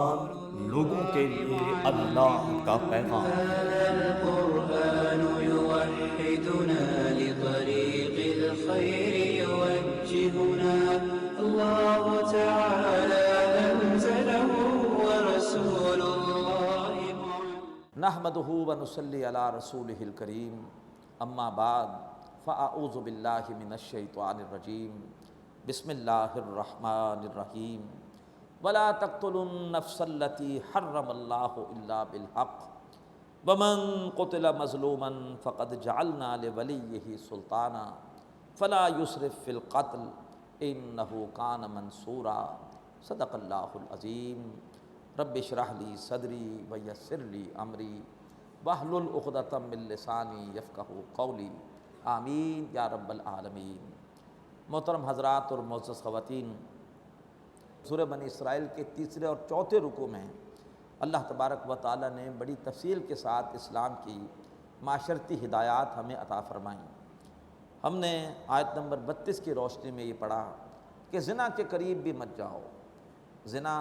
قرآن لوگوں کے لیے اللہ کا پیغام۔ القرآن يوحدنا لطريق الخير يوجهنا الله تعالى أنزله ورسول الله نحمده ونصلي على رسوله الكريم اما بعد فاعوذ باللہ من الشیطان الرجیم بسم اللہ الرحمن الرحیم ولا تقتلوا النفس التي حرم اللہ الا بالحق ومن قتل مظلوما فقد جعلنا لولیہ سلطانا فلا يسرف في القتل انه كان منصورا صدق اللہ العظیم۔ رب اشرح لی صدری ویسر لی امری واحلل عقدۃ من لسانی یفقہوا قولی آمین یا رب العالمین۔ محترم حضرات اور معزز خواتین، سورہ بنی اسرائیل کے تیسرے اور چوتھے رکوع میں اللہ تبارک و تعالیٰ نے بڑی تفصیل کے ساتھ اسلام کی معاشرتی ہدایات ہمیں عطا فرمائیں۔ ہم نے آیت نمبر 32 کی روشنی میں یہ پڑھا کہ زنا کے قریب بھی مت جاؤ۔ زنا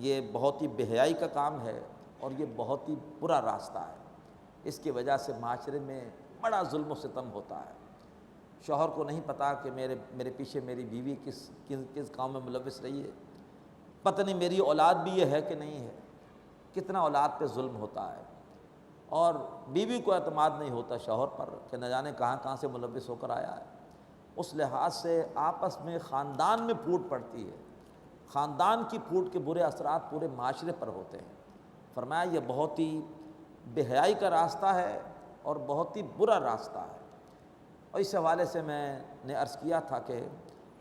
یہ بہت ہی بے حیائی کا کام ہے اور یہ بہت ہی برا راستہ ہے۔ اس کی وجہ سے معاشرے میں بڑا ظلم و ستم ہوتا ہے۔ شوہر کو نہیں پتہ کہ میرے پیچھے میری بیوی کس کام میں ملوث رہی ہے، پتہ نہیں میری اولاد بھی یہ ہے کہ نہیں ہے۔ کتنا اولاد پہ ظلم ہوتا ہے، اور بیوی کو اعتماد نہیں ہوتا شوہر پر کہ نہ جانے کہاں سے ملوث ہو کر آیا ہے۔ اس لحاظ سے آپس میں خاندان میں پھوٹ پڑتی ہے، خاندان کی پھوٹ کے برے اثرات پورے معاشرے پر ہوتے ہیں۔ فرمایا یہ بہت ہی بے حیائی کا راستہ ہے اور بہت ہی برا راستہ ہے۔ اور اس حوالے سے میں نے عرض کیا تھا کہ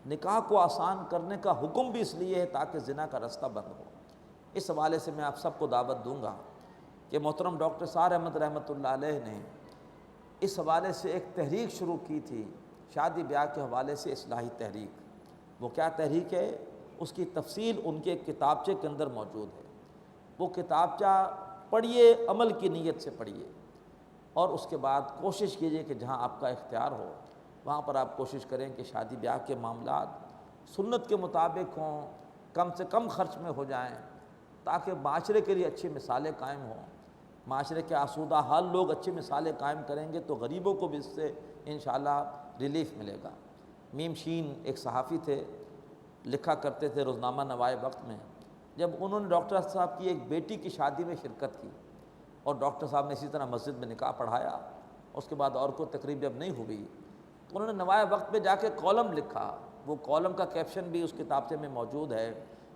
نکاح کو آسان کرنے کا حکم بھی اس لیے ہے تاکہ زنا کا راستہ بند ہو۔ اس حوالے سے میں آپ سب کو دعوت دوں گا کہ محترم ڈاکٹر سعد احمد رحمۃ اللہ علیہ نے اس حوالے سے ایک تحریک شروع کی تھی، شادی بیاہ کے حوالے سے اصلاحی تحریک۔ وہ کیا تحریک ہے؟ اس کی تفصیل ان کے کتابچے کے اندر موجود ہے۔ وہ کتابچہ پڑھیے، عمل کی نیت سے پڑھیے، اور اس کے بعد کوشش کیجئے کہ جہاں آپ کا اختیار ہو وہاں پر آپ کوشش کریں کہ شادی بیاہ کے معاملات سنت کے مطابق ہوں، کم سے کم خرچ میں ہو جائیں، تاکہ معاشرے کے لیے اچھی مثالیں قائم ہوں۔ معاشرے کے آسودہ حال لوگ اچھی مثالیں قائم کریں گے تو غریبوں کو بھی اس سے انشاءاللہ ریلیف ملے گا۔ میم شین ایک صحافی تھے، لکھا کرتے تھے روزنامہ نوائے وقت میں۔ جب انہوں نے ڈاکٹر صاحب کی ایک بیٹی کی شادی میں شرکت کی اور ڈاکٹر صاحب نے اسی طرح مسجد میں نکاح پڑھایا، اس کے بعد اور کوئی تقریب جب نہیں ہوئی تو انہوں نے نوائے وقت میں جا کے کالم لکھا۔ وہ کالم کا کیپشن بھی اس کتابچے میں موجود ہے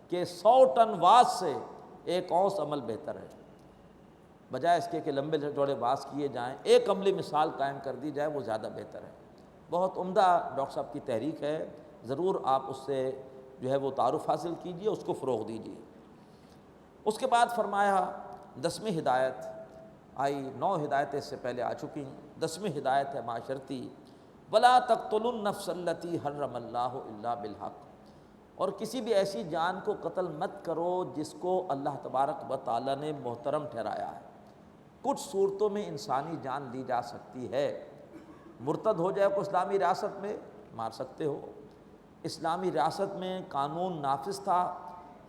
کہ 100 ٹن واز سے 1 اونس عمل بہتر ہے۔ بجائے اس کے کہ لمبے چوڑے واز کیے جائیں، ایک عملی مثال قائم کر دی جائے، وہ زیادہ بہتر ہے۔ بہت عمدہ ڈاکٹر صاحب کی تحریک ہے، ضرور آپ اس سے جو ہے وہ تعارف حاصل کیجئے، اس کو فروغ دیجئے۔ اس کے بعد فرمایا 10ویں ہدایت آئی، 9 ہدایتیں اس سے پہلے آ چکی ہیں۔ 10ویں ہدایت ہے معاشرتی، وَلَا تَقْتُلُوا النَّفْسَ الَّتِي حَرَّمَ اللَّهُ إِلَّا بِالْحَقِّ، اور کسی بھی ایسی جان کو قتل مت کرو جس کو اللہ تبارک و تعالیٰ نے محترم ٹھہرایا ہے۔ کچھ صورتوں میں انسانی جان لی جا سکتی ہے۔ مرتد ہو جائے کو اسلامی ریاست میں مار سکتے ہو۔ اسلامی ریاست میں قانون نافذ تھا،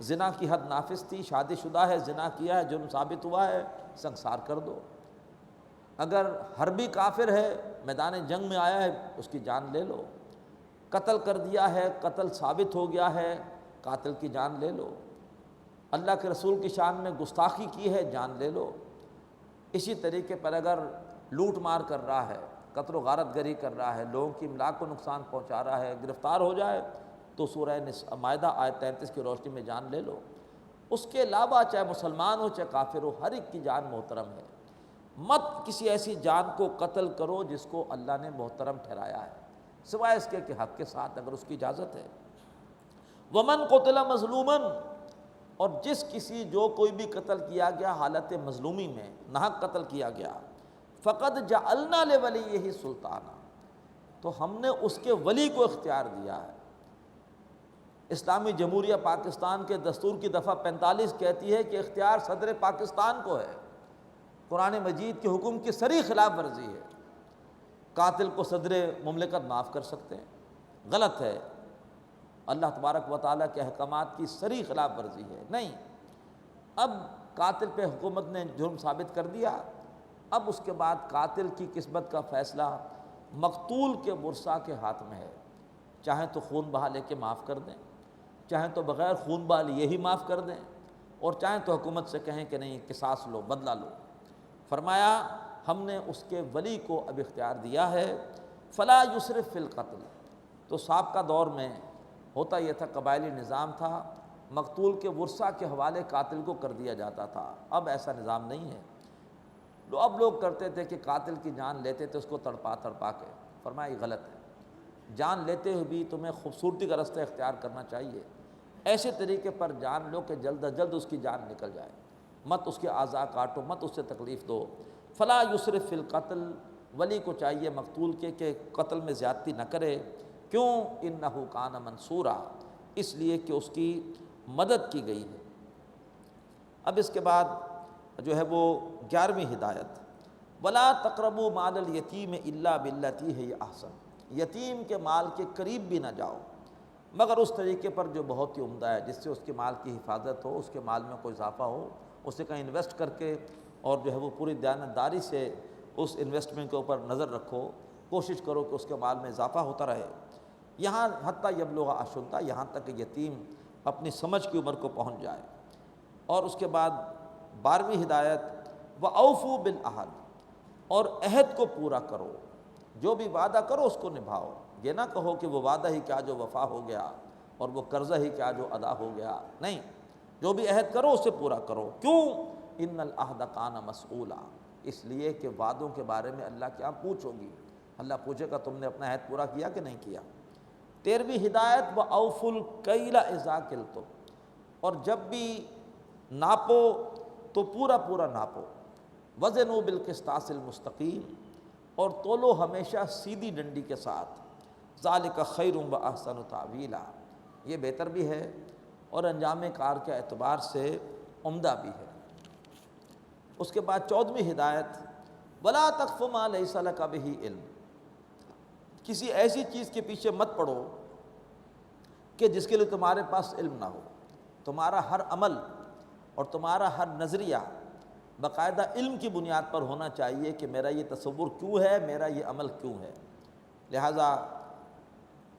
زنا کی حد نافذ تھی، شادی شدہ ہے، زنا کیا ہے، جرم ثابت ہوا ہے، سنسار کر دو۔ اگر حربی کافر ہے، میدان جنگ میں آیا ہے، اس کی جان لے لو۔ قتل کر دیا ہے، قتل ثابت ہو گیا ہے، قاتل کی جان لے لو۔ اللہ کے رسول کی شان میں گستاخی کی ہے، جان لے لو۔ اسی طریقے پر اگر لوٹ مار کر رہا ہے، قتل و غارت گری کر رہا ہے، لوگوں کی املاک کو نقصان پہنچا رہا ہے، گرفتار ہو جائے تو سورہ مائدہ آیت 33 کی روشنی میں جان لے لو۔ اس کے علاوہ چاہے مسلمان ہو چاہے کافر ہو، ہر ایک کی جان محترم ہے۔ مت کسی ایسی جان کو قتل کرو جس کو اللہ نے محترم ٹھہرایا ہے، سوائے اس کے کہ حق کے ساتھ اگر اس کی اجازت ہے۔ وَمَنْ قُتِلَ مَظْلُومًا، اور جو کوئی بھی قتل کیا گیا حالت مظلومی میں، ناحق قتل کیا گیا، فَقَدْ جَعَلْنَا لِوَلِيِّهِ سُلْطَانًا، تو ہم نے اس کے ولی کو اختیار دیا ہے۔ اسلامی جمہوریہ پاکستان کے دستور کی دفعہ 45 کہتی ہے کہ اختیار صدر پاکستان کو ہے۔ قرآن مجید کے حکم کی صریح خلاف ورزی ہے۔ قاتل کو صدر مملکت معاف کر سکتے ہیں، غلط ہے۔ اللہ تبارک و تعالیٰ کے احکامات کی صریح خلاف ورزی ہے۔ نہیں، اب قاتل پہ حکومت نے جرم ثابت کر دیا، اب اس کے بعد قاتل کی قسمت کا فیصلہ مقتول کے ورثاء کے ہاتھ میں ہے، چاہیں تو خون بہا لے کے معاف کر دیں، چاہیں تو بغیر خون بہا لیے ہی معاف کر دیں، اور چاہیں تو حکومت سے کہیں کہ نہیں قصاص لو، بدلہ لو۔ فرمایا ہم نے اس کے ولی کو اب اختیار دیا ہے، فلا یسرف فی القتل۔ تو سابقہ دور میں ہوتا یہ تھا، قبائلی نظام تھا، مقتول کے ورثاء کے حوالے قاتل کو کر دیا جاتا تھا، اب ایسا نظام نہیں ہے۔ اب لوگ کرتے تھے کہ قاتل کی جان لیتے تھے اس کو تڑپا تڑپا کے، فرمایا یہ غلط ہے، جان لیتے ہوئے بھی تمہیں خوبصورتی کا رستہ اختیار کرنا چاہیے، ایسے طریقے پر جان لو کہ جلد از جلد اس کی جان نکل جائے، مت اس کے اعضاء کاٹو، مت اس سے تکلیف دو۔ فلا یسرف فی القتل، ولی کو چاہیے مقتول کے کہ قتل میں زیادتی نہ کرے، کیوں؟ انہ کان منصورا، اس لیے کہ اس کی مدد کی گئی ہے۔ اب اس کے بعد جو ہے وہ 11ویں ہدایت، ولا تقربوا مال الیتیم الا باللتی ہی احسن، یتیم کے مال کے قریب بھی نہ جاؤ مگر اس طریقے پر جو بہت ہی عمدہ ہے، جس سے اس کے مال کی حفاظت ہو، اس کے مال میں کوئی اضافہ ہو، اسے کہیں انویسٹ کر کے اور جو ہے وہ پوری دیانتداری سے اس انویسٹمنٹ کے اوپر نظر رکھو، کوشش کرو کہ اس کے مال میں اضافہ ہوتا رہے، یہاں حتیٰ یبلغ اشدہ، یہاں تک کہ یتیم اپنی سمجھ کی عمر کو پہنچ جائے۔ اور اس کے بعد 12ویں ہدایت، وَأَوْفُوا بِالْعَهْدِ، اور عہد کو پورا کرو، جو بھی وعدہ کرو اس کو نبھاؤ، یہ نہ کہو کہ وہ وعدہ ہی کیا جو وفا ہو گیا اور وہ قرضہ ہی کیا جو ادا ہو گیا، نہیں، جو بھی عہد کرو اسے پورا کرو، کیوں؟ ان العہد کان مسئولا، اس لیے کہ وعدوں کے بارے میں اللہ کیا پوچھو گی، اللہ پوچھے گا تم نے اپنا عہد پورا کیا کہ نہیں کیا۔ 13ویں ہدایت، وَأَوْفُوا الْكَيْلَ إِذَا كِلْتُمْ، اور جب بھی ناپو تو پورا پورا ناپو، وزنوا بالقسطاس المستقیم، اور تولو ہمیشہ سیدھی ڈنڈی کے ساتھ، ذالک خیر واحسن تاویلا، یہ بہتر بھی ہے اور انجام کار کے اعتبار سے عمدہ بھی ہے۔ اس کے بعد 14ویں ہدایت، ولا تقف ما لیس لک بہ علم، کسی ایسی چیز کے پیچھے مت پڑو کہ جس کے لیے تمہارے پاس علم نہ ہو، تمہارا ہر عمل اور تمہارا ہر نظریہ باقاعدہ علم کی بنیاد پر ہونا چاہیے کہ میرا یہ تصور کیوں ہے، میرا یہ عمل کیوں ہے۔ لہٰذا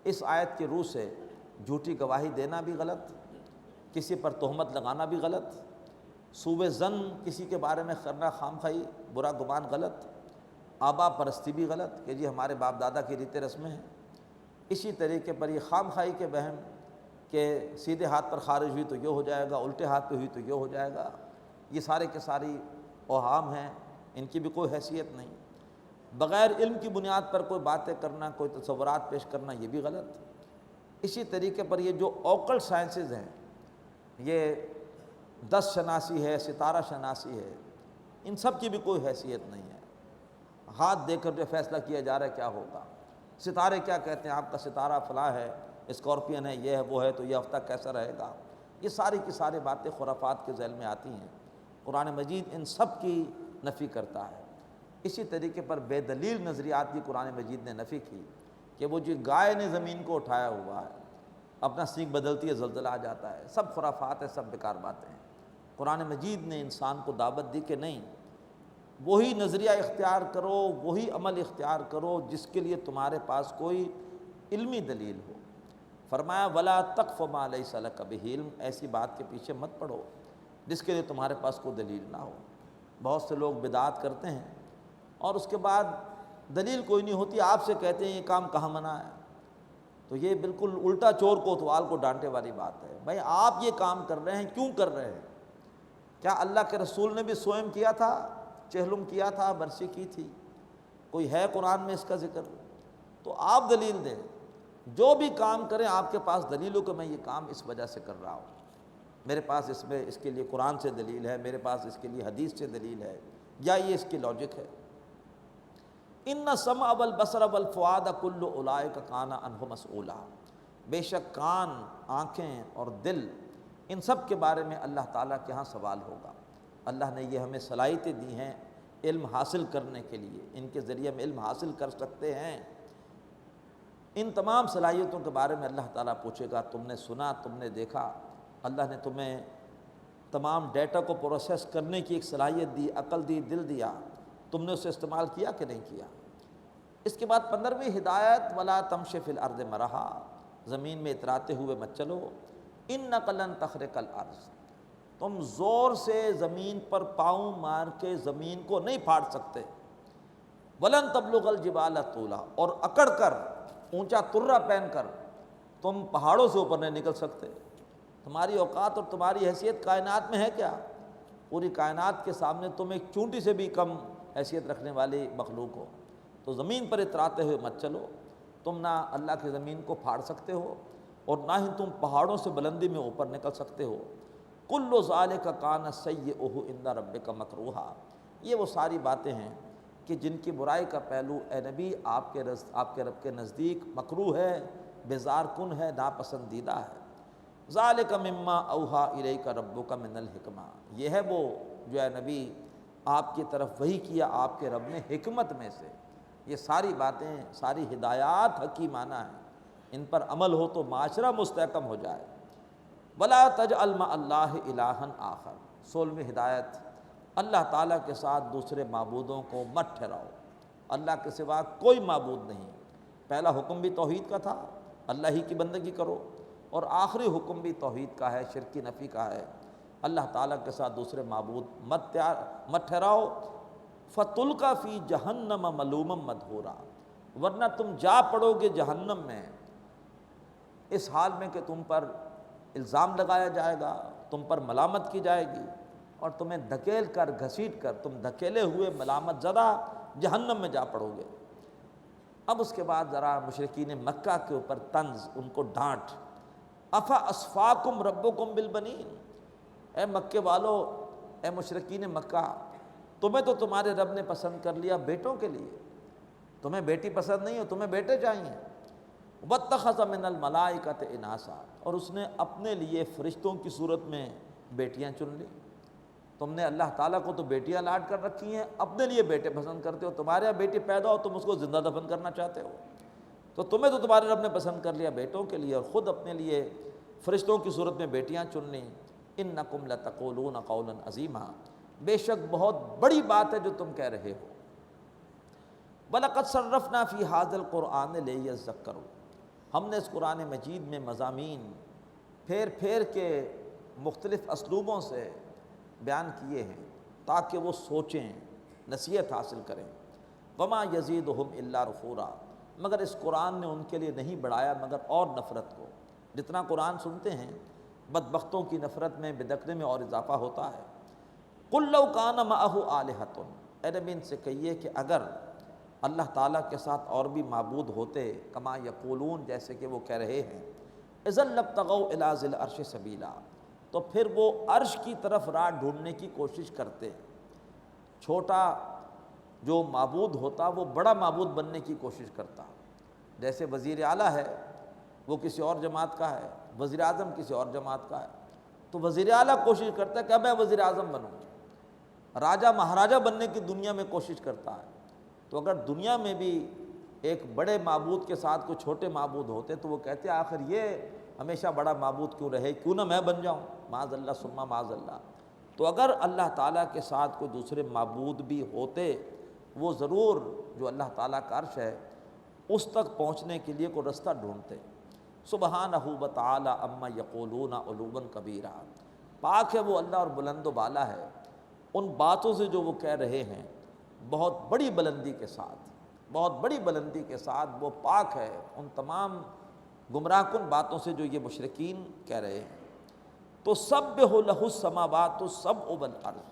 اس آیت کی روح سے جھوٹی گواہی دینا بھی غلط، کسی پر تہمت لگانا بھی غلط، سوء ظن کسی کے بارے میں کرنا خواہی، برا گمان غلط، آبا پرستی بھی غلط کہ جی ہمارے باپ دادا کی ریتیں رسمیں ہیں، اسی طریقے پر یہ خواہی کے وہم کہ سیدھے ہاتھ پر خارج ہوئی تو یہ ہو جائے گا، الٹے ہاتھ پہ ہوئی تو یہ ہو جائے گا، یہ سارے کے ساری اوہام ہیں، ان کی بھی کوئی حیثیت نہیں۔ بغیر علم کی بنیاد پر کوئی باتیں کرنا، کوئی تصورات پیش کرنا، یہ بھی غلط۔ اسی طریقے پر یہ جو اوکل سائنسز ہیں، یہ دس شناسی ہے، ستارہ شناسی ہے، ان سب کی بھی کوئی حیثیت نہیں ہے۔ ہاتھ دے کر جو فیصلہ کیا جا رہا ہے کیا ہوگا، ستارے کیا کہتے ہیں، آپ کا ستارہ فلاں ہے، اسکارپین ہے، یہ ہے وہ ہے، تو یہ ہفتہ کیسا رہے گا، یہ ساری کی ساری باتیں خرافات کے ذیل میں آتی ہیں۔ قرآن مجید ان سب کی نفی کرتا ہے۔ اسی طریقے پر بے دلیل نظریات کی قرآن مجید نے نفی کی کہ وہ جو گائے نے زمین کو اٹھایا ہوا ہے، اپنا سینگ بدلتی ہے زلزلہ آ جاتا ہے، سب خرافات ہے، سب بیکار باتیں ہیں۔ قرآن مجید نے انسان کو دعوت دی کہ نہیں، وہی نظریہ اختیار کرو، وہی عمل اختیار کرو جس کے لیے تمہارے پاس کوئی علمی دلیل ہو۔ فرمایا ولا تقف ما لیس لک بہ علم، ایسی بات کے پیچھے مت پڑو جس کے لیے تمہارے پاس کوئی دلیل نہ ہو۔ بہت سے لوگ بدعات کرتے ہیں اور اس کے بعد دلیل کوئی نہیں ہوتی، آپ سے کہتے ہیں یہ کام کہاں منع ہے، تو یہ بالکل الٹا چور کوتوال کو ڈانٹے والی بات ہے۔ بھائی آپ یہ کام کر رہے ہیں، کیوں کر رہے ہیں؟ کیا اللہ کے رسول نے بھی سوئم کیا تھا، چہلم کیا تھا، برسی کی تھی؟ کوئی ہے قرآن میں اس کا ذکر؟ تو آپ دلیل دیں، جو بھی کام کریں آپ کے پاس دلیل ہو کہ میں یہ کام اس وجہ سے کر رہا ہوں، میرے پاس اس کے لیے قرآن سے دلیل ہے، میرے پاس اس کے لیے حدیث سے دلیل ہے، یا یہ اس کی لاجک ہے۔ ان السمع والبصر والفؤاد کل اولئک کان عنہ مسئولا، بے شک کان، آنکھیں اور دل، ان سب کے بارے میں اللہ تعالیٰ کے ہاں سوال ہوگا۔ اللہ نے یہ ہمیں صلاحیتیں دی ہیں علم حاصل کرنے کے لیے، ان کے ذریعے ہم علم حاصل کر سکتے ہیں۔ ان تمام صلاحیتوں کے بارے میں اللہ تعالیٰ پوچھے گا، تم نے سنا، تم نے دیکھا، اللہ نے تمہیں تمام ڈیٹا کو پروسیس کرنے کی ایک صلاحیت دی، عقل دی، دل دیا، تم نے اسے استعمال کیا کہ نہیں کیا؟ اس کے بعد 15ویں ہدایت ولا تمشِ فی الارض مرحا، زمین میں اتراتے ہوئے مت چلو، انک لن تخرق الارض، تم زور سے زمین پر پاؤں مار کے زمین کو نہیں پھاڑ سکتے، ولن تبلغ الجبال طولا، اور اکڑ کر اونچا ترہ پہن کر تم پہاڑوں سے اوپر نہیں نکل سکتے۔ تمہاری اوقات اور تمہاری حیثیت کائنات میں ہے کیا؟ پوری کائنات کے سامنے تم ایک چونٹی سے بھی کم حیثیت رکھنے والی مخلوق ہو، تو زمین پر اتراتے ہوئے مت چلو، تم نہ اللہ کی زمین کو پھاڑ سکتے ہو اور نہ ہی تم پہاڑوں سے بلندی میں اوپر نکل سکتے ہو۔ کل ذالک کان سیئہ عند ربک مکروہا، یہ وہ ساری باتیں ہیں کہ جن کی برائی کا پہلو اے نبی آپ کے رب کے نزدیک مکروہ ہے، بیزار کن ہے، ناپسندیدہ ہے۔ ذالک مما اوحی الیک ربک من الحکمہ، یہ ہے وہ جو اے نبی آپ کی طرف وحی کیا آپ کے رب نے حکمت میں سے۔ یہ ساری باتیں، ساری ہدایات حکیمانہ ہیں، ان پر عمل ہو تو معاشرہ مستحکم ہو جائے۔ ولا تجعل مع اللہ الہا آخر، 16ویں ہدایت، اللہ تعالیٰ کے ساتھ دوسرے معبودوں کو مت ٹھہراؤ، اللہ کے سوا کوئی معبود نہیں۔ پہلا حکم بھی توحید کا تھا، اللہ ہی کی بندگی کرو، اور آخری حکم بھی توحید کا ہے، شرک کی نفی کا ہے، اللہ تعالیٰ کے ساتھ دوسرے معبود مت ٹھہراؤ۔ فَتُلْقَىٰ فِي جَهَنَّمَ مَلُومًا مَدْحُورًا، ورنہ تم جا پڑو گے جہنم میں اس حال میں کہ تم پر الزام لگایا جائے گا، تم پر ملامت کی جائے گی، اور تمہیں دھکیل کر گھسیٹ کر تم دھکیلے ہوئے ملامت زدہ جہنم میں جا پڑو گے۔ اب اس کے بعد ذرا مشرکین مکہ کے اوپر طنز، ان کو ڈانٹ، افاصفاکم ربکم بالبنین، اے مکے والو، اے مشرکین مکہ، تمہیں تو تمہارے رب نے پسند کر لیا بیٹوں کے لیے، تمہیں بیٹی پسند نہیں ہو، تمہیں بیٹے چاہیے۔ واتخذ من الملائکۃ اناسا، اور اس نے اپنے لیے فرشتوں کی صورت میں بیٹیاں چن لی۔ تم نے اللہ تعالیٰ کو تو بیٹیاں لاٹ کر رکھی ہیں، اپنے لیے بیٹے پسند کرتے ہو، تمہارے یہاں بیٹی پیدا ہو تم اس کو زندہ دفن کرنا چاہتے ہو، تو تمہیں تو تمہارے رب نے پسند کر لیا بیٹوں کے لیے، اور خود اپنے لیے فرشتوں کی صورت میں بیٹیاں چن لیں۔ انکم لتقولون قولا عظیما، بے شک بہت بڑی بات ہے جو تم کہہ رہے ہو۔ وَلَقَدْ صَرَّفْنَا فِي هَذَا الْقُرْآنِ لِيَذَّكَّرُوا، ہم نے اس قرآن مجید میں مضامین پھیر پھیر کے مختلف اسلوبوں سے بیان کیے ہیں تاکہ وہ سوچیں، نصیحت حاصل کریں۔ وَمَا يَزِيدُهُمْ إِلَّا نُفُورًا، مگر اس قرآن نے ان کے لیے نہیں بڑھایا مگر اور نفرت کو۔ جتنا قرآن سنتے ہیں بدبختوں کی نفرت میں، بدعتنے میں اور اضافہ ہوتا ہے۔ قُلْ لَوْ كَانَ مَعَهُ آلِهَةٌ، اے نبی ان سے کہیے کہ اگر اللہ تعالیٰ کے ساتھ اور بھی معبود ہوتے، کما یقولون، جیسے کہ وہ کہہ رہے ہیں، اذا لابتغوا الی ذی العرش سبیلا، تو پھر وہ عرش کی طرف راہ ڈھونڈنے کی کوشش کرتے۔ چھوٹا جو معبود ہوتا وہ بڑا معبود بننے کی کوشش کرتا، جیسے وزیر اعلیٰ ہے وہ کسی اور جماعت کا ہے، وزیر اعظم کسی اور جماعت کا ہے، تو وزیر اعلیٰ کوشش کرتا ہے کہ میں وزیر اعظم بنوں، راجہ مہاراجہ بننے کی دنیا میں کوشش کرتا ہے۔ تو اگر دنیا میں بھی ایک بڑے معبود کے ساتھ کوئی چھوٹے معبود ہوتے تو وہ کہتے آخر یہ ہمیشہ بڑا معبود کیوں رہے، کیوں نہ میں بن جاؤں، معاذ اللہ ثم معاذ اللہ۔ تو اگر اللہ تعالیٰ کے ساتھ کوئی دوسرے معبود بھی ہوتے، وہ ضرور جو اللہ تعالیٰ کا عرش ہے اس تک پہنچنے کے لیے کوئی رستہ ڈھونڈتے۔ سبحانہ و تعالی عما یقولون علوا کبیرا، پاک ہے وہ اللہ اور بلند و بالا ہے ان باتوں سے جو وہ کہہ رہے ہیں، بہت بڑی بلندی کے ساتھ، بہت بڑی بلندی کے ساتھ وہ پاک ہے ان تمام گمراہ کن باتوں سے جو یہ مشرکین کہہ رہے ہیں۔ تو سبح لہ السماوات السبع والارض،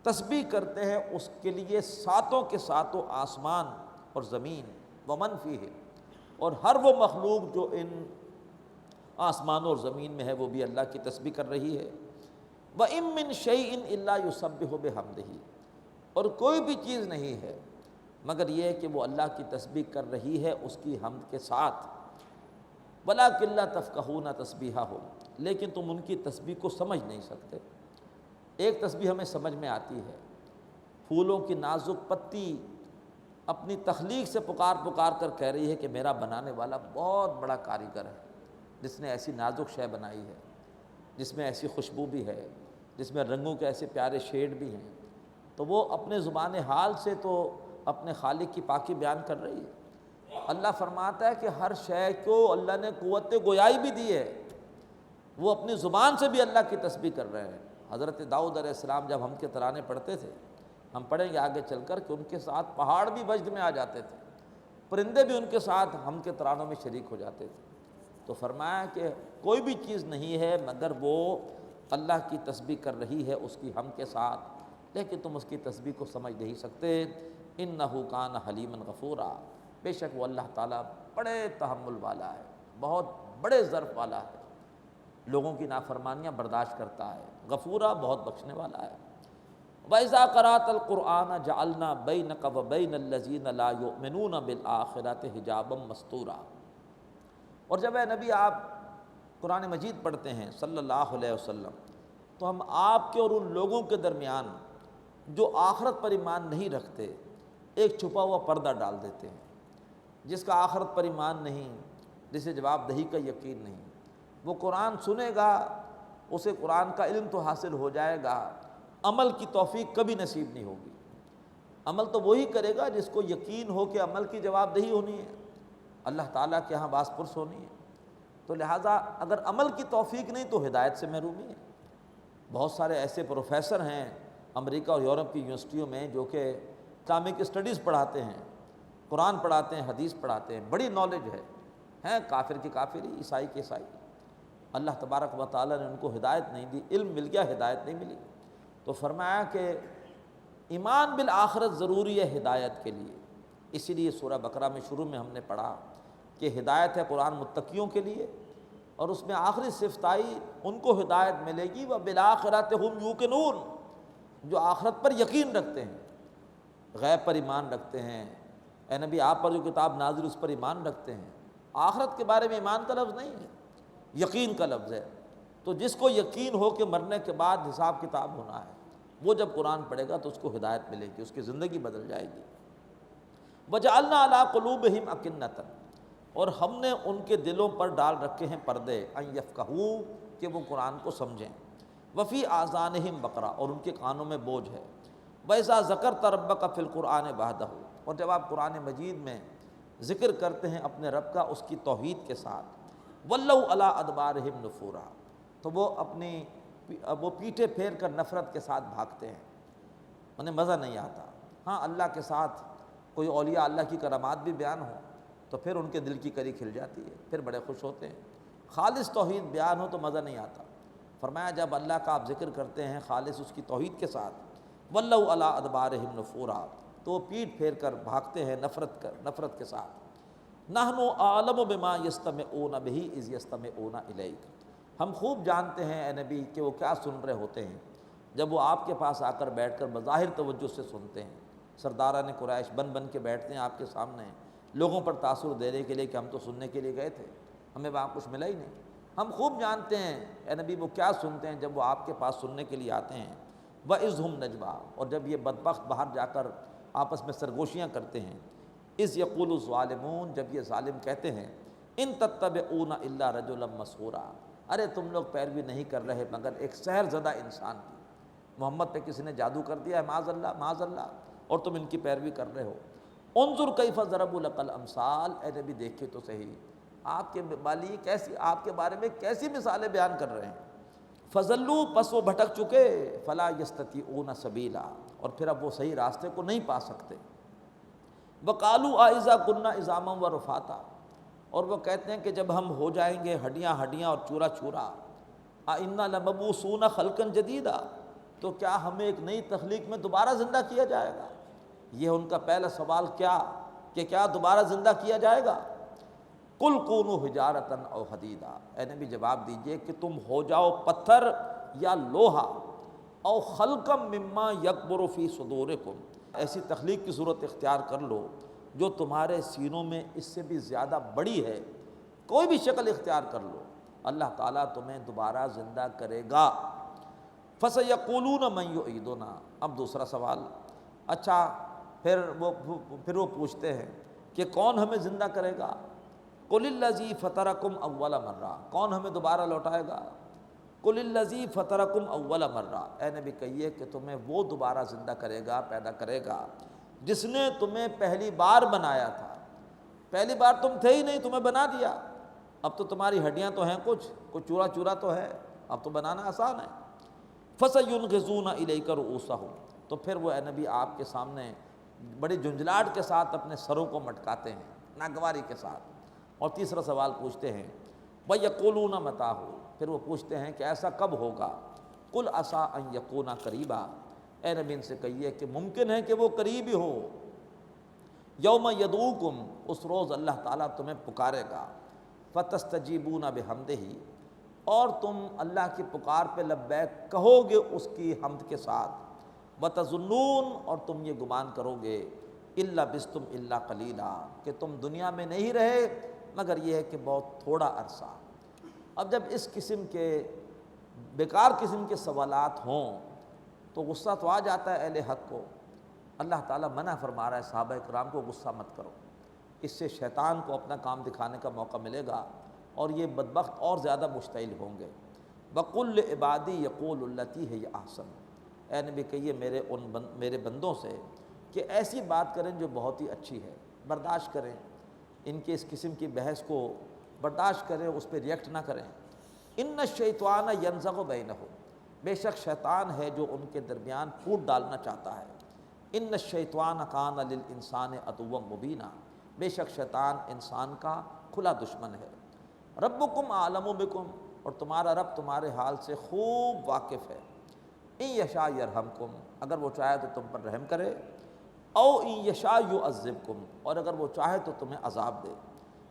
تسبیح کرتے ہیں اس کے لیے ساتوں کے ساتوں آسمان اور زمین، ومن فیہ، اور ہر وہ مخلوق جو ان آسمانوں اور زمین میں ہے وہ بھی اللہ کی تسبیح کر رہی ہے۔ وَإِن مِّن شَيْءٍ إِلَّا يُسَبِّحُ بِحَمْدِهِ، اور کوئی بھی چیز نہیں ہے مگر یہ کہ وہ اللہ کی تسبیح کر رہی ہے اس کی حمد کے ساتھ۔ وَلَٰكِن لَّا تَفْقَهُونَ تَسْبِيحَهُمْ، لیکن تم ان کی تسبیح کو سمجھ نہیں سکتے۔ ایک تسبیح ہمیں سمجھ میں آتی ہے، پھولوں کی نازک پتی اپنی تخلیق سے پکار کر کہہ رہی ہے کہ میرا بنانے والا بہت بڑا کاریگر ہے، جس نے ایسی نازک شے بنائی ہے، جس میں ایسی خوشبو بھی ہے، جس میں رنگوں کے ایسے پیارے شیڈ بھی ہیں، تو وہ اپنے زبان حال سے تو اپنے خالق کی پاکی بیان کر رہی ہے۔ اللہ فرماتا ہے کہ ہر شے کو اللہ نے قوت گویائی بھی دی ہے، وہ اپنی زبان سے بھی اللہ کی تسبیح کر رہے ہیں۔ حضرت داؤد علیہ السلام جب ہم کے ترانے پڑھتے تھے، ہم پڑھیں گے آگے چل کر کہ ان کے ساتھ پہاڑ بھی وجد میں آ جاتے تھے، پرندے بھی ان کے ساتھ ہم کے ترانوں میں شریک ہو جاتے تھے۔ تو فرمایا کہ کوئی بھی چیز نہیں ہے مگر وہ اللہ کی تسبیح کر رہی ہے اس کی ہم کے ساتھ، لیکن تم اس کی تسبیح کو سمجھ نہیں سکتے۔ انہ کان حلیما غفورا، بے شک وہ اللہ تعالیٰ بڑے تحمل والا ہے، بہت بڑے ظرف والا ہے، لوگوں کی نافرمانیاں برداشت کرتا ہے، غفورا بہت بخشنے والا ہے۔ وَإِذَا قَرَأْتَ الْقُرْآنَ جَعَلْنَا بَيْنَكَ وَبَيْنَ الَّذِينَ لَا يُؤْمِنُونَ بِالْآخِرَةِ حِجَابًا مَسْتُورًا۔ اور جب اے نبی آپ قرآن مجید پڑھتے ہیں صلی اللہ علیہ وسلم، تو ہم آپ کے اور ان لوگوں کے درمیان جو آخرت پر ایمان نہیں رکھتے ایک چھپا ہوا پردہ ڈال دیتے ہیں۔ جس کا آخرت پر ایمان نہیں، جسے جواب دہی کا یقین نہیں، وہ قرآن سنے گا، اسے قرآن کا علم تو حاصل ہو جائے گا، عمل کی توفیق کبھی نصیب نہیں ہوگی۔ عمل تو وہی کرے گا جس کو یقین ہو کہ عمل کی جواب دہی ہونی ہے، اللہ تعالیٰ کے ہاں باز پرس ہونی ہے۔ تو لہٰذا اگر عمل کی توفیق نہیں تو ہدایت سے محرومی ہے۔ بہت سارے ایسے پروفیسر ہیں امریکہ اور یورپ کی یونیورسٹیوں میں جو کہ اسلامک اسٹڈیز پڑھاتے ہیں، قرآن پڑھاتے ہیں، حدیث پڑھاتے ہیں، بڑی نالج ہے، ہیں کافر کی کافری، عیسائی کی عیسائی۔ اللہ تبارک و تعالیٰ نے ان کو ہدایت نہیں دی، علم مل گیا، ہدایت نہیں ملی۔ تو فرمایا کہ ایمان بالآخرت ضروری ہے ہدایت کے لیے، اسی لیے سورہ بقرہ میں شروع میں ہم نے پڑھا کہ ہدایت ہے قرآن متقیوں کے لیے، اور اس میں آخری صفت آئی ان کو ہدایت ملے گی وَبِالْآخِرَةِ هُمْ يُوقِنُونَ، جو آخرت پر یقین رکھتے ہیں، غیب پر ایمان رکھتے ہیں۔ اے نبی آپ پر جو کتاب نازل اس پر ایمان رکھتے ہیں۔ آخرت کے بارے میں ایمان کا لفظ نہیں ہے، یقین کا لفظ ہے۔ تو جس کو یقین ہو کہ مرنے کے بعد حساب کتاب ہونا ہے، وہ جب قرآن پڑھے گا تو اس کو ہدایت ملے گی، اس کی زندگی بدل جائے گی۔ وَجَعَلْنَا عَلَىٰ قُلُوبِهِمْ أَكِنَّةً، اور ہم نے ان کے دلوں پر ڈال رکھے ہیں پردے، ان یفقہوا، کہ وہ قرآن کو سمجھیں، وفی آذانہم وقرا، اور ان کے کانوں میں بوجھ ہے، وَإِذَا ذَكَرْتَ رَبَّكَ فِي الْقُرْآنِ وَحْدَهُ، اور جب آپ قرآن مجید میں ذکر کرتے ہیں اپنے رب کا اس کی توحید کے ساتھ، وَلَّوْا عَلَىٰ أَدْبَارِهِمْ نُفُورًا، تو وہ پیٹھے پھیر کر نفرت کے ساتھ بھاگتے ہیں، انہیں مزہ نہیں آتا۔ ہاں اللہ کے ساتھ کوئی اولیاء اللہ کی کرامات بھی بیان ہو تو پھر ان کے دل کی کری کھل جاتی ہے، پھر بڑے خوش ہوتے ہیں۔ خالص توحید بیان ہو تو مزہ نہیں آتا۔ فرمایا جب اللہ کا آپ ذکر کرتے ہیں خالص اس کی توحید کے ساتھ، وَلَّوْا عَلَىٰ أَدْبَارِهِمْ نُفُورًا، تو وہ پیٹ پھیر کر بھاگتے ہیں نفرت کے ساتھ۔ نَحْنُ أَعْلَمُ بِمَا يَسْتَمِعُونَ بِهِ إِذْ يَسْتَمِعُونَ إِلَيْكَ، ہم خوب جانتے ہیں اے نبی کہ وہ کیا سن رہے ہوتے ہیں جب وہ آپ کے پاس آ کر بیٹھ کر بظاہر توجہ سے سنتے ہیں۔ سرداران قریش بن کے بیٹھتے ہیں آپ کے سامنے لوگوں پر تاثر دینے کے لیے کہ ہم تو سننے کے لیے گئے تھے، ہمیں وہاں کچھ ملا ہی نہیں۔ ہم خوب جانتے ہیں اے نبی وہ کیا سنتے ہیں جب وہ آپ کے پاس سننے کے لیے آتے ہیں۔ وَإِذْ هُمْ نَجْوَىٰ، اور جب یہ بدبخت باہر جا کر آپس میں سرگوشیاں کرتے ہیں۔ اِذْ يَقُولُ الظَّالِمُونَ، جب یہ ظالم کہتے ہیں، إِن تَتَّبِعُونَ إِلَّا رَجُلًا مَسْحُورًا، ارے تم لوگ پیروی نہیں کر رہے مگر ایک سحر زدہ انسان کی، محمد پہ کسی نے جادو کر دیا ہے، معاذ اللہ معاذ اللہ، اور تم ان کی پیروی کر رہے ہو۔ انظر کیف ضربوا لک الامثال، اے نبی دیکھے تو صحیح آپ کے بالی کیسی، آپ کے بارے میں کیسی مثالیں بیان کر رہے ہیں۔ فضلوا، پس وہ بھٹک چکے، فلا یستطیعون سبیلا، اور پھر اب وہ صحیح راستے کو نہیں پا سکتے۔ وقالوا اذا كنا عظاما ورفاتا، اور وہ کہتے ہیں کہ جب ہم ہو جائیں گے ہڈیاں اور چورا چورا، انا لمبعوثون خلقا جدیدا، تو کیا ہمیں ایک نئی تخلیق میں دوبارہ زندہ کیا جائے گا؟ یہ ان کا پہلا سوال کہ کیا دوبارہ زندہ کیا جائے گا؟ قل کونوا حجارۃ او حدیدا، اے نبی جواب دیجئے کہ تم ہو جاؤ پتھر یا لوہا، او خلقا مما یکبر فی صدورکم، ایسی تخلیق کی صورت اختیار کر لو جو تمہارے سینوں میں اس سے بھی زیادہ بڑی ہے، کوئی بھی شکل اختیار کر لو، اللہ تعالیٰ تمہیں دوبارہ زندہ کرے گا۔ فَسَيَقُولُونَ مَن يُعِيدُنَا، اب دوسرا سوال، اچھا پھر وہ پوچھتے ہیں کہ کون ہمیں زندہ کرے گا؟ قُلِ الَّذِي فَطَرَكُمْ أَوَّلَ مَرَّةٍ، کون ہمیں دوبارہ لوٹائے گا؟ قل الذی فطرکم اول مرہ، اے نبی کہیے کہ تمہیں وہ دوبارہ زندہ کرے گا، پیدا کرے گا جس نے تمہیں پہلی بار بنایا تھا۔ پہلی بار تم تھے ہی نہیں، تمہیں بنا دیا، اب تو تمہاری ہڈیاں تو ہیں، کچھ چورا چورا تو ہے، اب تو بنانا آسان ہے۔ فَسَيُنْغِضُونَ إِلَيْكَ رُؤُوسَهُمْ، تو پھر وہ اے نبی آپ کے سامنے بڑی جھنجھلاہٹ کے ساتھ اپنے سروں کو مٹکاتے ہیں، ناگواری کے ساتھ، اور تیسرا سوال پوچھتے ہیں وَيَقُولُونَ مَتَىٰ، پھر وہ پوچھتے ہیں کہ ایسا کب ہوگا؟ قُلْ عَسَىٰ أَن يَكُونَ قَرِيبًا، اے نبی ان سے کہیے کہ ممکن ہے کہ وہ قریب ہی ہو۔ یوم یدعوکم، اس روز اللہ تعالیٰ تمہیں پکارے گا، فتستجیبون بحمدہ، اور تم اللہ کی پکار پہ لبیک کہو گے اس کی حمد کے ساتھ، وتظنون، اور تم یہ گمان کرو گے، الا بستم الا قلیلا، کہ تم دنیا میں نہیں رہے مگر یہ ہے کہ بہت تھوڑا عرصہ۔ اب جب اس قسم کے بیکار قسم کے سوالات ہوں تو غصہ تو آ جاتا ہے اہل حق کو۔ اللہ تعالیٰ منع فرما رہا ہے صحابہ کرام کو غصہ مت کرو، اس سے شیطان کو اپنا کام دکھانے کا موقع ملے گا اور یہ بدبخت اور زیادہ مشتعل ہوں گے۔ وَقُلْ لِعِبَادِي يَقُولُ الَّتِي هِيَ أَحْسَنُ، اے نبی کہیے میرے بندوں سے کہ ایسی بات کریں جو بہت ہی اچھی ہے، برداشت کریں، ان کے اس قسم کی بحث کو برداشت کریں، اس پہ ریئیکٹ نہ کریں۔ ان الشیطان ینزغ بینہم، بے شک شیطان ہے جو ان کے درمیان پھوٹ ڈالنا چاہتا ہے۔ ان الشیطان کان للانسان عدوا مبینا، بے شک شیطان انسان کا کھلا دشمن ہے۔ ربکم اعلم بکم، اور تمہارا رب تمہارے حال سے خوب واقف ہے۔ ان یشاء یرحمکم، اگر وہ چاہے تو تم پر رحم کرے، او ان یشاء یعذبکم، اور اگر وہ چاہے تو تمہیں عذاب دے۔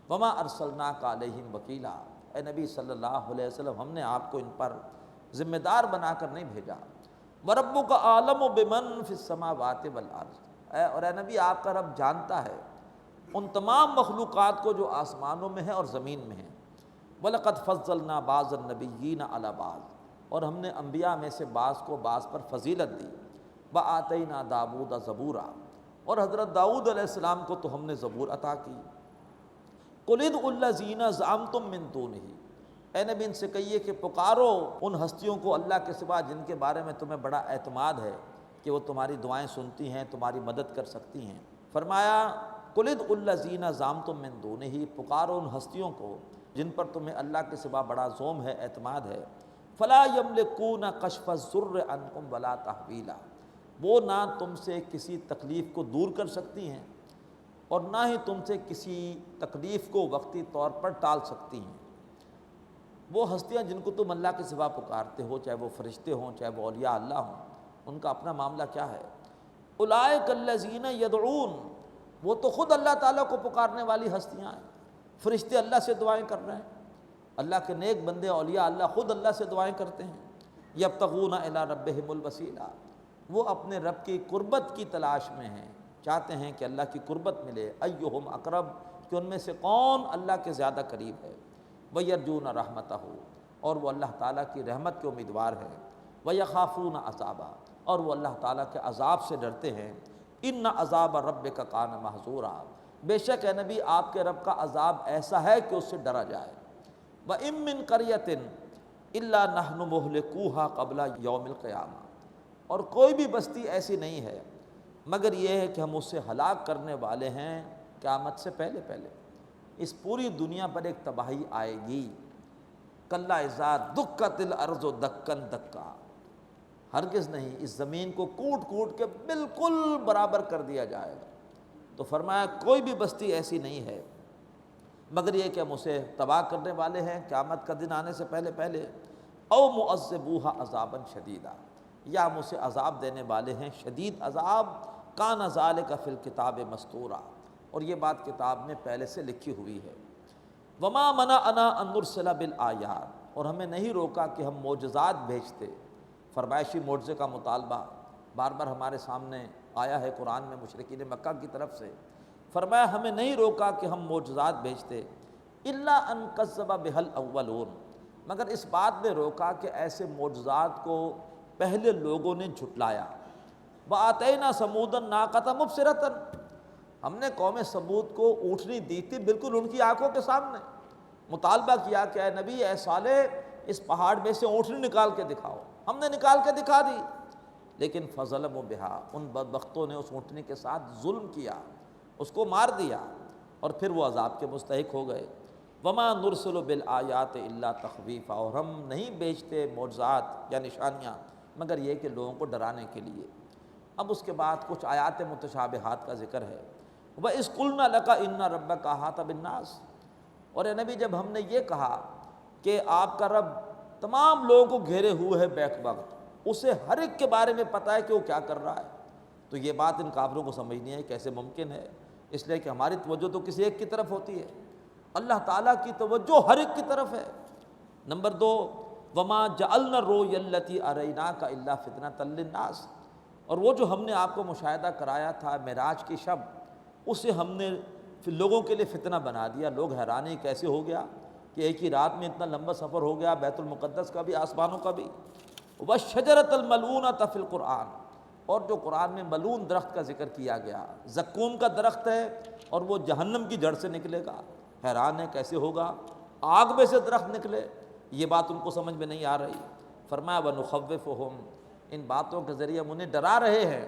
وما ارسلناک علیہم وکیلا، اے نبی صلی اللہ علیہ وسلم ہم نے آپ کو ان پر ذمہ دار بنا کر نہیں بھیجا۔ وَرَبُّكَ أَعْلَمُ بِمَنْ فِي السَّمَاوَاتِ وَالْأَرْضِ، اور اے نبی آپ کا رب جانتا ہے ان تمام مخلوقات کو جو آسمانوں میں ہیں اور زمین میں ہیں۔ وَلَقَدْ فَضَّلْنَا بَعْضَ النَّبِيِّينَ عَلَى بَعْضٍ، اور ہم نے انبیاء میں سے بعض کو بعض پر فضیلت دی۔ وَآتَيْنَا دَاوُودَ زَبُورًا، اور حضرت داؤد علیہ السلام کو تو ہم نے زبور عطا کی۔ قُلِ ادْعُوا الَّذِينَ زَعَمْتُم مِّن دُونِهِ، اے نبی ان سے کہیے کہ پکارو ان ہستیوں کو اللہ کے سوا جن کے بارے میں تمہیں بڑا اعتماد ہے کہ وہ تمہاری دعائیں سنتی ہیں، تمہاری مدد کر سکتی ہیں۔ فرمایا قُلِ ادْعُوا الَّذِينَ زَعَمْتُم مِّن دُونِهِ، پکارو ان ہستیوں کو جن پر تمہیں اللہ کے سوا بڑا زوم ہے، اعتماد ہے۔ فَلَا يَمْلِكُونَ كَشْفَ الضُّرِّ عَنْكُمْ وَلَا تَحْوِيلًا، وہ نہ تم سے کسی تکلیف کو دور کر سکتی ہیں اور نہ ہی تم سے کسی تکلیف کو وقتی طور پر ٹال سکتی ہیں۔ وہ ہستیاں جن کو تم اللہ کے سوا پکارتے ہو، چاہے وہ فرشتے ہوں، چاہے وہ اولیاء اللہ ہوں، ان کا اپنا معاملہ کیا ہے؟ اولئک الذین یدعون، وہ تو خود اللہ تعالیٰ کو پکارنے والی ہستیاں ہیں۔ فرشتے اللہ سے دعائیں کر رہے ہیں، اللہ کے نیک بندے اولیاء اللہ خود اللہ سے دعائیں کرتے ہیں۔ یبتغون الی ربہم الوسیلہ، وہ اپنے رب کی قربت کی تلاش میں ہیں، چاہتے ہیں کہ اللہ کی قربت ملے۔ ایہم اقرب، کہ ان میں سے کون اللہ کے زیادہ قریب ہے۔ وَيَرْجُونَ رَحْمَتَهُ، اور وہ اللہ تعالیٰ کی رحمت کے امیدوار ہیں۔ وَيَخَافُونَ عَذَابَهُ، اور وہ اللہ تعالیٰ کے عذاب سے ڈرتے ہیں۔ إِنَّ عَذَابَ رَبِّكَ كَانَ مَحْذُورًا، بے شک اے نبی آپ کے رب کا عذاب ایسا ہے کہ اس سے ڈرا جائے۔ وَإِن مِّن قَرْيَةٍ إِلَّا نَحْنُ مُهْلِكُوهَا قَبْلَ يَوْمِ الْقِيَامَةِ، اور کوئی بھی بستی ایسی نہیں ہے مگر یہ ہے کہ ہم اسے ہلاک کرنے والے ہیں قیامت سے پہلے پہلے۔ اس پوری دنیا پر ایک تباہی آئے گی۔ کلا اذا دکت الارض دکن دکا، ہرگز نہیں، اس زمین کو کوٹ کوٹ کے بالکل برابر کر دیا جائے گا۔ تو فرمایا کوئی بھی بستی ایسی نہیں ہے مگر یہ کہ ہم اسے تباہ کرنے والے ہیں قیامت کا دن آنے سے پہلے پہلے۔ او معذبوہا عذابا شدیدا، یا ہم اسے عذاب دینے والے ہیں شدید عذاب۔ کان ذالک فی الکتاب مستورا، اور یہ بات کتاب میں پہلے سے لکھی ہوئی ہے۔ وما منعنا ان نرسل بالآیات، اور ہمیں نہیں روکا کہ ہم معجزات بھیجتے۔ فرمائشی معجزے کا مطالبہ بار بار ہمارے سامنے آیا ہے قرآن میں مشرکین مکہ کی طرف سے۔ فرمایا ہمیں نہیں روکا کہ ہم معجزات بھیجتے، الا ان کذب بها الاولون، مگر اس بات میں روکا کہ ایسے معجزات کو پہلے لوگوں نے جھٹلایا۔ وآتینا ثمود الناقۃ مبصرۃ، ہم نے قوم ثمود کو اونٹنی دی تھی بالکل ان کی آنکھوں کے سامنے۔ مطالبہ کیا کہ اے نبی، اے صالح، اس پہاڑ میں سے اونٹنی نکال کے دکھاؤ، ہم نے نکال کے دکھا دی، لیکن فظلموا بہا، ان بدبختوں نے اس اونٹنی کے ساتھ ظلم کیا، اس کو مار دیا، اور پھر وہ عذاب کے مستحق ہو گئے۔ وما نرسل بالآیات الا تخویفا، اور ہم نہیں بیچتے معجزات یا نشانیاں مگر یہ کہ لوگوں کو ڈرانے کے لیے۔ اب اس کے بعد کچھ آیات متشابہات کا ذکر ہے۔ وَإِذْ قُلْنَا لَكَ إِنَّ رَبَّكَ أَحَاطَ بِالنَّاسِ، اور اے نبی جب ہم نے یہ کہا کہ آپ کا رب تمام لوگوں کو گھیرے ہوئے ہے بیک وقت، اسے ہر ایک کے بارے میں پتہ ہے کہ وہ کیا کر رہا ہے، تو یہ بات ان کافروں کو سمجھنی ہے کیسے ممکن ہے، اس لیے کہ ہماری توجہ تو کسی ایک کی طرف ہوتی ہے، اللہ تعالیٰ کی توجہ ہر ایک کی طرف ہے۔ نمبر 2، وَمَا جَعَلْنَا الرُّؤْيَا الَّتِي أَرَيْنَاكَ إِلَّا فِتْنَةً لِلنَّاسِ، اور وہ جو ہم نے آپ کو مشاہدہ کرایا تھا معراج کی شب، اسے ہم نے لوگوں کے لیے فتنہ بنا دیا۔ لوگ حیرانی کیسے ہو گیا کہ ایک ہی رات میں اتنا لمبا سفر ہو گیا، بیت المقدس کا بھی آسمانوں کا بھی۔ وَالشَّجَرَةَ الْمَلْعُونَةَ فِي الْقُرْآنِ، اور جو قرآن میں ملعون درخت کا ذکر کیا گیا، زقوم کا درخت ہے اور وہ جہنم کی جڑ سے نکلے گا، حیران ہے کیسے ہوگا، آگ میں سے درخت نکلے، یہ بات ان کو سمجھ میں نہیں آ رہی۔ فرمایا وَنُخَوِّفُهُمْ، ان باتوں کے ذریعے ہم انہیں ڈرا رہے ہیں،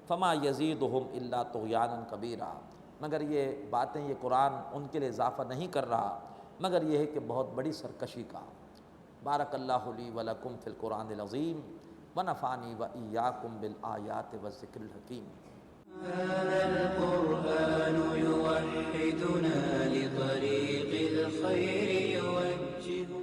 فما یزیدہم الا طغیانا کبیرا، مگر یہ باتیں، یہ قرآن ان کے لیے اضافہ نہیں کر رہا مگر یہ ہے کہ بہت بڑی سرکشی کا۔ بارک اللہ لی ولکم فی القرآن العظیم ونفعنی وإیاکم بالآیات والذکر الحکیم۔ هذا القرآن يوحدنا لطريق الخير يوجهنا